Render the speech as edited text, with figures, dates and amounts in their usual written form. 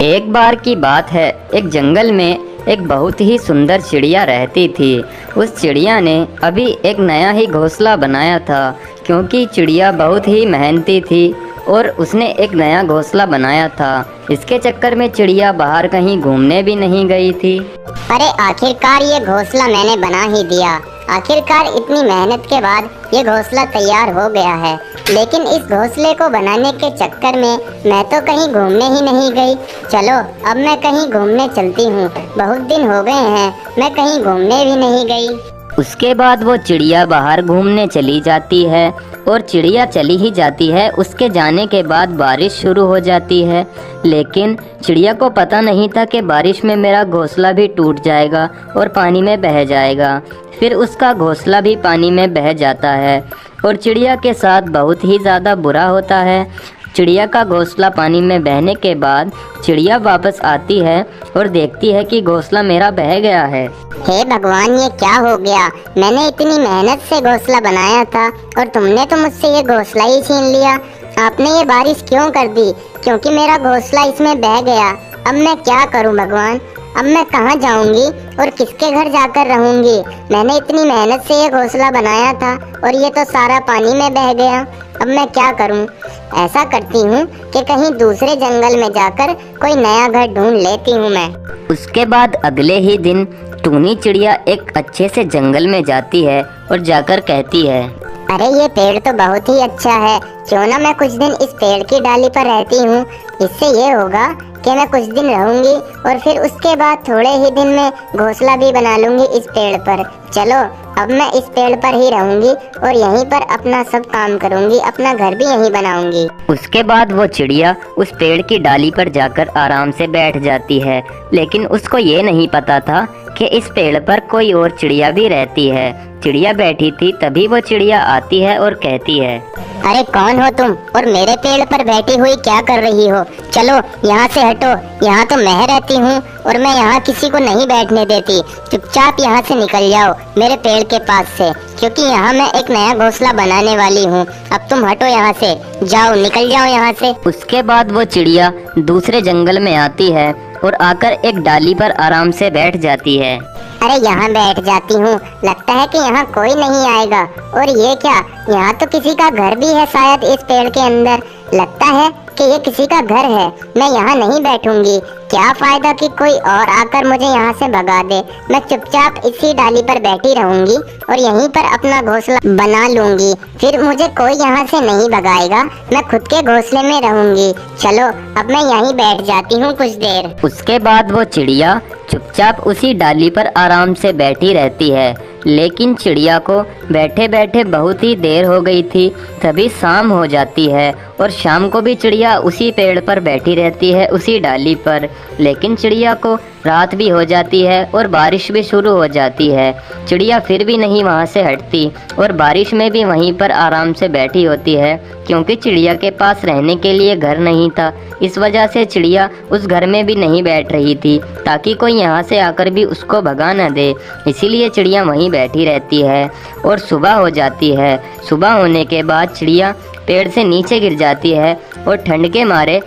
एक बार की बात है, एक जंगल में एक बहुत ही सुंदर चिड़िया रहती थी। उस चिड़िया ने अभी एक नया ही घोंसला बनाया था, क्योंकि चिड़िया बहुत ही मेहनती थी और उसने एक नया घोंसला बनाया था। इसके चक्कर में चिड़िया बाहर कहीं घूमने भी नहीं गई थी। अरे आखिरकार ये घोंसला मैंने बना ही दिया। आखिरकार इतनी मेहनत के बाद ये घोंसला तैयार हो गया है, लेकिन इस घोंसले को बनाने के चक्कर में मैं तो कहीं घूमने ही नहीं गई। चलो अब मैं कहीं घूमने चलती हूँ, बहुत दिन हो गए हैं मैं कहीं घूमने भी नहीं गई। उसके बाद वो चिड़िया बाहर घूमने चली जाती है और चिड़िया चली ही जाती है। उसके जाने के बाद बारिश शुरू हो जाती है, लेकिन चिड़िया को पता नहीं था कि बारिश में मेरा घोंसला भी टूट जाएगा और पानी में बह जाएगा। फिर उसका घोंसला भी पानी में बह जाता है और चिड़िया के साथ बहुत ही ज़्यादा बुरा होता है। चिड़िया का घोंसला पानी में बहने के बाद चिड़िया वापस आती है और देखती है कि घोंसला मेरा बह गया है। हे भगवान, ये क्या हो गया? मैंने इतनी मेहनत से घोंसला बनाया था और तुमने तो मुझसे ये घोंसला ही छीन लिया। आपने ये बारिश क्यों कर दी? क्योंकि मेरा घोंसला इसमें बह गया। अब मैं क्या करूं भगवान? अब मैं कहाँ जाऊंगी और किसके घर जाकर रहूंगी? मैंने इतनी मेहनत से ये घोंसला बनाया था और ये तो सारा पानी में बह गया। अब मैं क्या करूं? ऐसा करती हूँ कि कहीं दूसरे जंगल में जाकर कोई नया घर ढूंढ लेती हूँ मैं। उसके बाद अगले ही दिन टूनी चिड़िया एक अच्छे से जंगल में जाती है और जाकर कहती है, अरे ये पेड़ तो बहुत ही अच्छा है, क्यों ना मैं कुछ दिन इस पेड़ की डाली पर रहती हूँ। इससे ये होगा कि मैं कुछ दिन रहूंगी और फिर उसके बाद थोड़े ही दिन में घोंसला भी बना लूंगी इस पेड़ पर। चलो अब मैं इस पेड़ पर ही रहूंगी और यहीं पर अपना सब काम करूंगी, अपना घर भी यहीं बनाऊंगी। उसके बाद वो चिड़िया उस पेड़ की डाली पर जाकर आराम से बैठ जाती है, लेकिन उसको ये नहीं पता था कि इस पेड़ पर कोई और चिड़िया भी रहती है। चिड़िया बैठी थी, तभी वो चिड़िया आती है और कहती है, अरे कौन हो तुम और मेरे पेड़ पर बैठी हुई क्या कर रही हो? चलो यहाँ से हटो, यहाँ तो मैं रहती हूँ और मैं यहाँ किसी को नहीं बैठने देती। चुपचाप यहाँ से निकल जाओ मेरे पेड़ के पास से, क्योंकि यहाँ मैं एक नया घोंसला बनाने वाली हूँ। अब तुम हटो यहाँ से, जाओ निकल जाओ यहाँ से। उसके बाद वो चिड़िया दूसरे जंगल में आती है और आकर एक डाली पर आराम से बैठ जाती है। अरे यहाँ बैठ जाती हूँ, लगता है कि यहाँ कोई नहीं आएगा। और ये क्या, यहाँ तो किसी का घर भी है शायद इस पेड़ के अंदर। लगता है कि ये किसी का घर है। मैं यहाँ नहीं बैठूंगी, क्या फायदा कि कोई और आकर मुझे यहाँ से भगा दे। मैं चुपचाप इसी डाली पर बैठी रहूंगी और यहीं पर अपना घोंसला बना लूंगी। फिर मुझे कोई यहाँ से नहीं भगाएगा, मैं खुद के घोंसले में रहूंगी। चलो अब मैं यहीं बैठ जाती हूँ कुछ देर। उसके बाद वो चिड़िया चुपचाप उसी डाली पर आराम से बैठी रहती है, लेकिन चिड़िया को बैठे बैठे बहुत ही देर हो गई थी। तभी शाम हो जाती है और शाम को भी चिड़िया उसी पेड़ पर बैठी रहती है, उसी डाली पर। लेकिन चिड़िया को रात भी हो जाती है और बारिश भी शुरू हो जाती है। चिड़िया फिर भी नहीं वहाँ से हटती और बारिश में भी वहीं पर आराम से बैठी होती है, क्योंकि चिड़िया के पास रहने के लिए घर नहीं था। इस वजह से चिड़िया उस घर में भी नहीं बैठ रही थी, ताकि कोई यहाँ से आकर भी उसको भगा न दे। इसीलिए चिड़िया वहीं बैठी रहती है और सुबह हो जाती है। सुबह होने के बाद चिड़िया पेड़ से नीचे गिर जाती है और ठंड के मारे